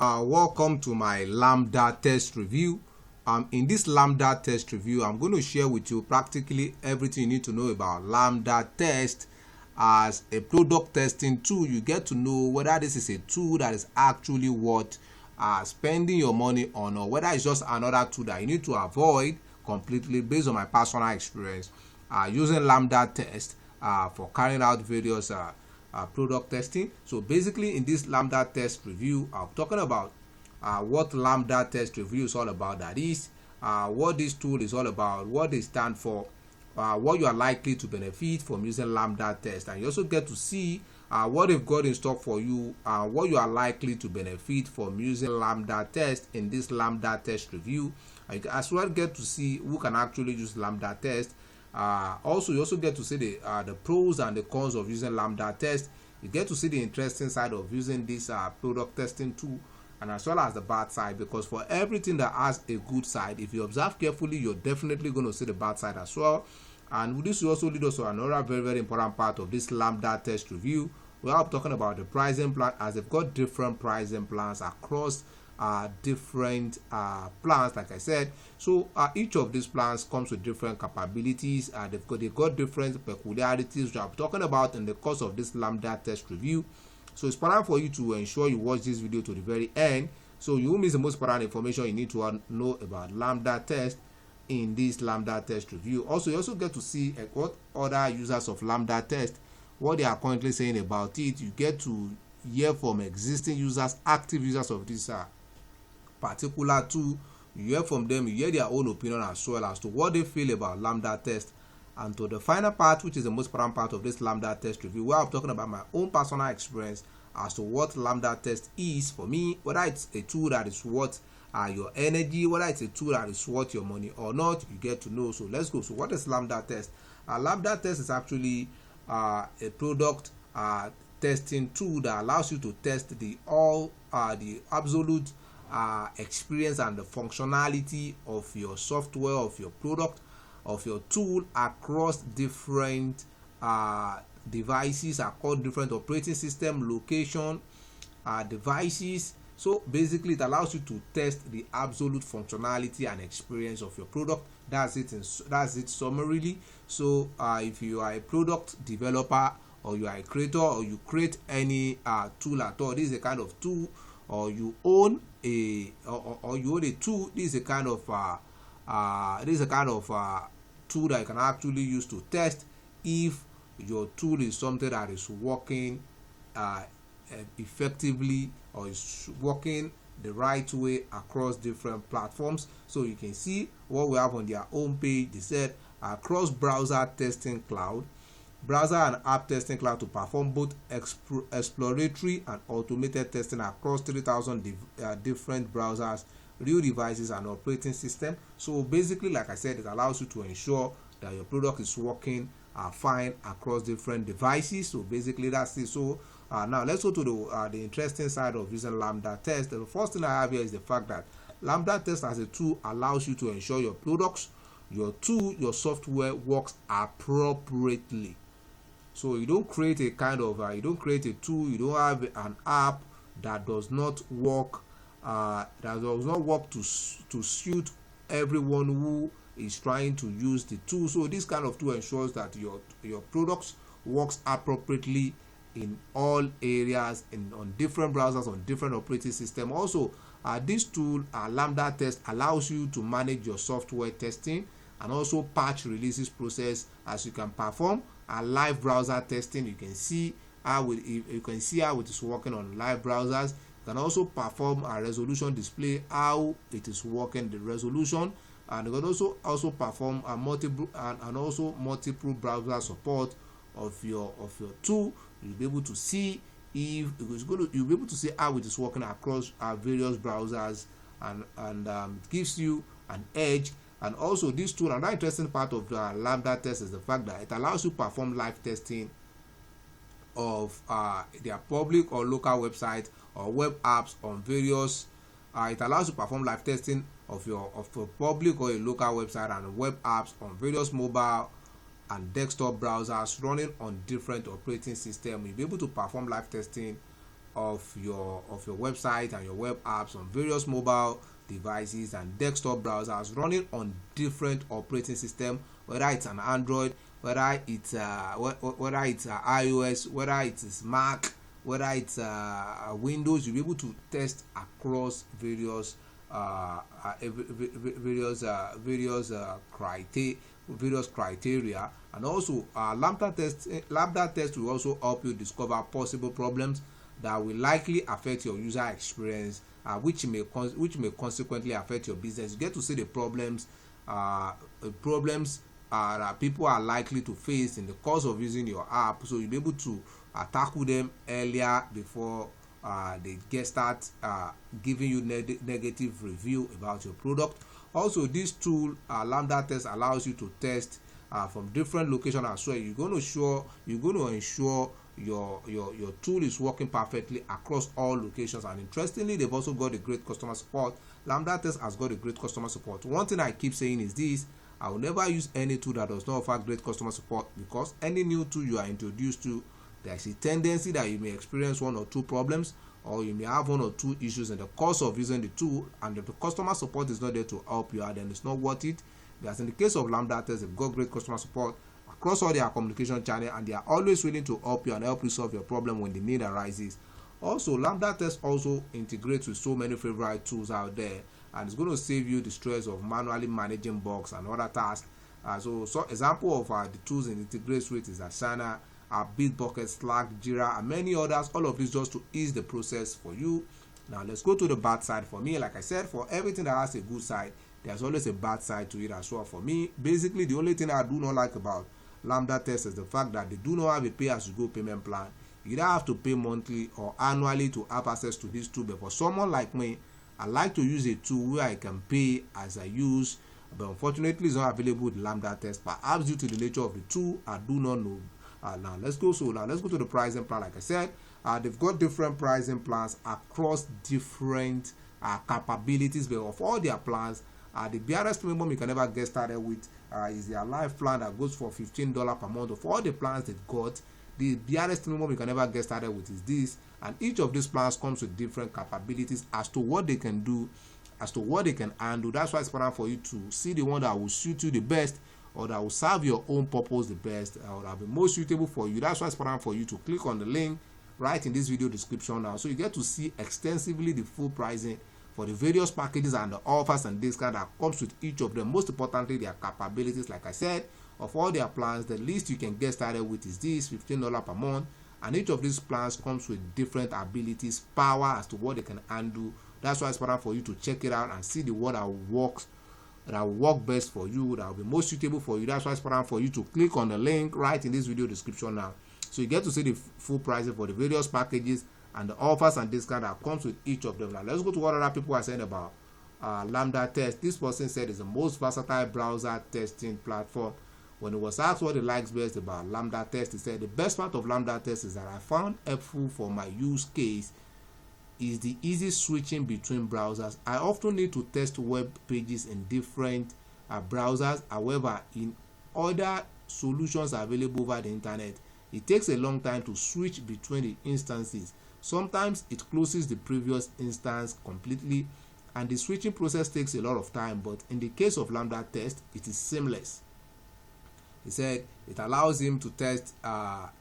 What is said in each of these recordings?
Welcome to my Lambda test review. In this Lambda test review, I'm going to share with you practically everything you need to know about Lambda test as a product testing tool. You get to know whether this is a tool that is actually worth spending your money on, or whether it's just another tool that you need to avoid completely based on my personal experience using Lambda test for carrying out various product testing. So basically in this Lambda test review, I'm talking about what Lambda test review is all about, that is what this tool is all about, what they stand for, what you are likely to benefit from using Lambda test, and you also get to see what they've got in stock for you, what you are likely to benefit from using Lambda test in this Lambda test review. You as well get to see who can actually use Lambda test. Also, you also get to see the pros and the cons of using Lambda test. You get to see the interesting side of using this product testing tool, and as well as the bad side, because for everything that has a good side, if you observe carefully, you're definitely going to see the bad side as well. And this will also lead us to another very important part of this Lambda test review. We are talking about the pricing plan, as they've got different pricing plans across different plans, like I said. So each of these plans comes with different capabilities. They've got different peculiarities, which I'm talking about in the course of this Lambda test review. So it's important for you to ensure you watch this video to the very end, so you won't miss the most important information you need to know about Lambda test in this Lambda test review. Also, you also get to see what other users of Lambda test, what they are currently saying about it. You get to hear from existing users, active users of this particular tool. You hear from them, you hear their own opinion as well as to what they feel about Lambda test. And to the final part, which is the most important part of this Lambda test review, where I'm talking about my own personal experience as to what Lambda test is for me, whether it's a tool that is worth your energy, whether it's a tool that is worth your money or not. You get to know. So let's go. So what is Lambda test? Lambda test is actually a product testing tool that allows you to test the absolute experience and the functionality of your software, of your product, of your tool across different devices, across different operating system, location, devices. So basically it allows you to test the absolute functionality and experience of your product. That's it summarily. So if you are a product developer, or you are a creator, or you create any tool at all, this is a kind of tool, or you own a tool, this is a kind of tool that you can actually use to test if your tool is something that is working effectively, or is working the right way across different platforms. So you can see what we have on their home page. They said cross browser testing cloud, browser and app testing cloud to perform both exploratory and automated testing across 3,000 different browsers, real devices and operating system. So basically, like I said, it allows you to ensure that your product is working fine across different devices. So basically that's it. So now let's go to the interesting side of using Lambda test. The first thing I have here is the fact that Lambda test as a tool allows you to ensure your products, your tool, your software works appropriately. So you don't create a kind of you don't create a tool, you don't have an app that does not work to suit everyone who is trying to use the tool. So this kind of tool ensures that your products works appropriately in all areas, on different browsers, on different operating system. Also, this tool Lambda test allows you to manage your software testing and also patch releases process, as you can perform live browser testing. You can see how it is working on live browsers. You can also perform a resolution display, how it is working, the resolution, and you can also perform a multiple browser support of your tool. You'll be able to see you'll be able to see how it is working across various browsers, and it gives you an edge. And also this tool, another interesting part of the Lambda test is the fact that it allows you to perform live testing of their public or local website or web apps on various. It allows you to perform live testing of your public or a local website and web apps on various mobile and desktop browsers running on different operating systems. You'll be able to perform live testing of your website and your web apps on various mobile devices and desktop browsers running on different operating system, whether it's an Android, whether it's iOS, whether it is Mac, whether it's Windows. You'll be able to test across various criteria. And also Lambdatest will also help you discover possible problems that will likely affect your user experience, which may consequently affect your business. You get to see the problems that people are likely to face in the course of using your app, so you'll be able to tackle them earlier before they start giving you negative review about your product. Also, this tool Lambdatest allows you to test from different locations as well. You're going to ensure your tool is working perfectly across all locations. And interestingly, they've also got a great customer support. Lambdatest has got a great customer support. One thing I keep saying is this: I will never use any tool that does not offer great customer support, because any new tool you are introduced to, there's a tendency that you may experience one or two problems, or you may have one or two issues in the course of using the tool, and if the customer support is not there to help you out, then it's not worth it. Because in the case of Lambdatest, they've got great customer support across all their communication channels, and they are always willing to help you and help you solve your problem when the need arises. Also, Lambdatest also integrates with so many favorite tools out there, and it's going to save you the stress of manually managing bugs and other tasks. So example of the tools it integrates with is Asana, Bitbucket, Slack, Jira, and many others. All of this just to ease the process for you. Now let's go to the bad side. For me, like I said, for everything that has a good side, there's always a bad side to it as well. For me, basically, the only thing I do not like about Lambdatest is the fact that they do not have a pay-as-you-go payment plan. You either have to pay monthly or annually to have access to this tool. But for someone like me, I like to use a tool where I can pay as I use, but unfortunately it's not available with Lambdatest. Perhaps due to the nature of the tool, I do not know. Now let's go to the pricing plan. Like I said, they've got different pricing plans across different capabilities. But of all their plans, the barest minimum you can ever get started with is their life plan that goes for $15 per month. Of all the plans they've got, the barest minimum you can ever get started with is this, and each of these plans comes with different capabilities as to what they can do, as to what they can handle. That's why it's important for you to see the one that will suit you the best, or that will serve your own purpose the best, or that will be most suitable for you. That's why it's important for you to click on the link right in this video description now, so you get to see extensively the full pricing for the various packages and the offers and discount that comes with each of them. Most importantly, their capabilities. Like I said, of all their plans, the least you can get started with is this, $15 per month, and each of these plans comes with different abilities, power as to what they can handle. That's why it's important for you to check it out and see the one that will work best for you, that will be most suitable for you. That's why it's important for you to click on the link right in this video description now, so you get to see the full pricing for the various packages and the offers and discount that comes with each of them. Now let's go to what other people are saying about Lambdatest. This person said it's the most versatile browser testing platform. When he was asked what he likes best about Lambdatest, he said the best part of Lambdatest is that I found helpful for my use case is the easy switching between browsers. I often need to test web pages in different browsers. However, in other solutions available over the internet, it takes a long time to switch between the instances. Sometimes it closes the previous instance completely, and the switching process takes a lot of time. But in the case of Lambdatest, it is seamless. He said it allows him to test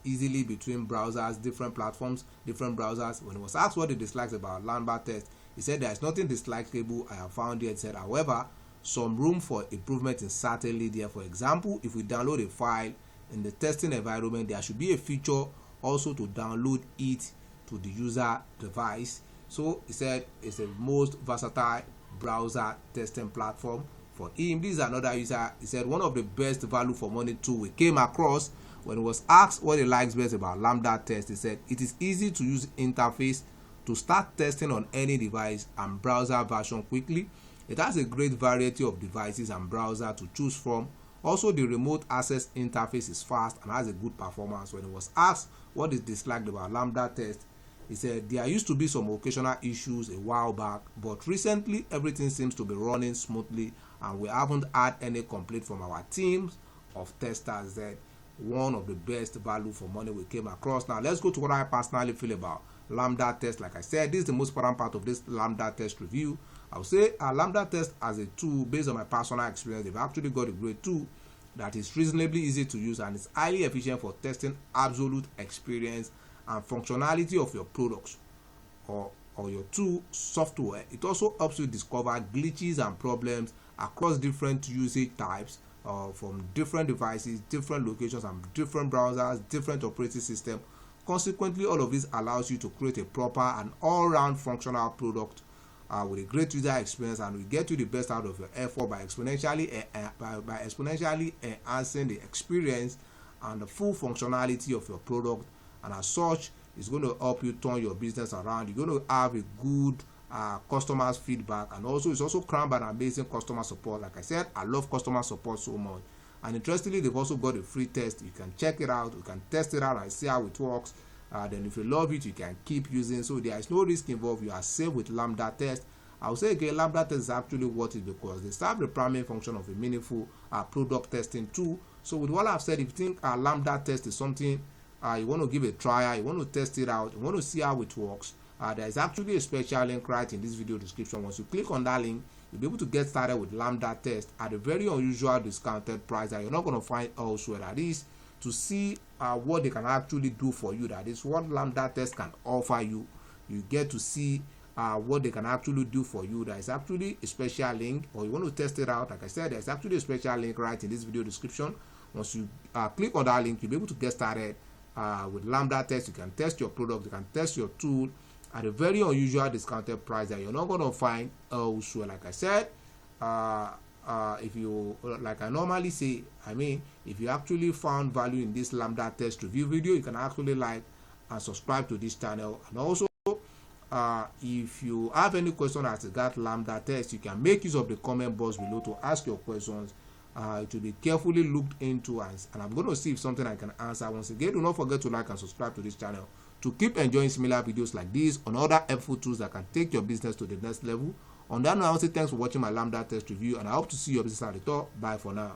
easily between browsers, different platforms, different browsers. When he was asked what he dislikes about Lambdatest, he said there is nothing dislikable I have found yet. He said, however, some room for improvement is certainly there. For example, if we download a file in the testing environment, there should be a feature also to download it to the user device. So he said it's the most versatile browser testing platform for him. This is another user. He said one of the best value for money tool we came across. When he was asked what he likes best about Lambdatest, he said it is easy to use interface to start testing on any device and browser version quickly. It has a great variety of devices and browser to choose from. Also, the remote access interface is fast and has a good performance. When he was asked what is disliked about Lambdatest, he said there used to be some occasional issues a while back, but recently everything seems to be running smoothly and we haven't had any complaint from our teams of testers. That one of the best value for money we came across. Now let's go to what I personally feel about Lambdatest. Like I said, this is the most important part of this Lambdatest review. I would say Lambdatest as a tool, based on my personal experience, they've actually got a great tool that is reasonably easy to use and is highly efficient for testing absolute experience and functionality of your products or your tool software. It also helps you discover glitches and problems across different usage types from different devices, different locations, and different browsers, different operating systems. Consequently, all of this allows you to create a proper and all-round functional product with a great user experience, and will get you the best out of your effort by exponentially enhancing the experience and the full functionality of your product. And as such, it's going to help you turn your business around. You're going to have a good customers feedback, and also it's also crowned by an amazing customer support. Like I said, I love customer support so much. And interestingly, they've also got a free test. You can check it out, you can test it out and see how it works. Then if you love it, you can keep using. So there is no risk involved. You are safe with Lambdatest. I would say again, Lambdatest is actually worth it because they serve the primary function of a meaningful product testing tool. So with what I've said, if you think Lambdatest is something you want to give a trial, you want to test it out, you want to see how it works, there is actually a special link right in this video description. Once you click on that link, you'll be able to get started with Lambdatest at a very unusual discounted price that you're not going to find elsewhere. That is to see what they can actually do for you. That is what Lambdatest can offer you. You get to see what they can actually do for you. There is actually a special link, or you want to test it out. Like I said, there's actually a special link right in this video description. Once you click on that link, you'll be able to get started with Lambdatest. You can test your product, you can test your tool at a very unusual discounted price that you're not going to find elsewhere. Like I said, if you, like I normally say, if you actually found value in this Lambdatest review video, you can actually like and subscribe to this channel. And also, if you have any question as regards Lambdatest, you can make use of the comment box below to ask your questions. It will be carefully looked into, and I'm going to see if something I can answer. Once again, do not forget to like and subscribe to this channel to keep enjoying similar videos like this on other helpful tools that can take your business to the next level. On that note, I want to say thanks for watching my Lambdatest review, and I hope to see your business at the top. Bye for now.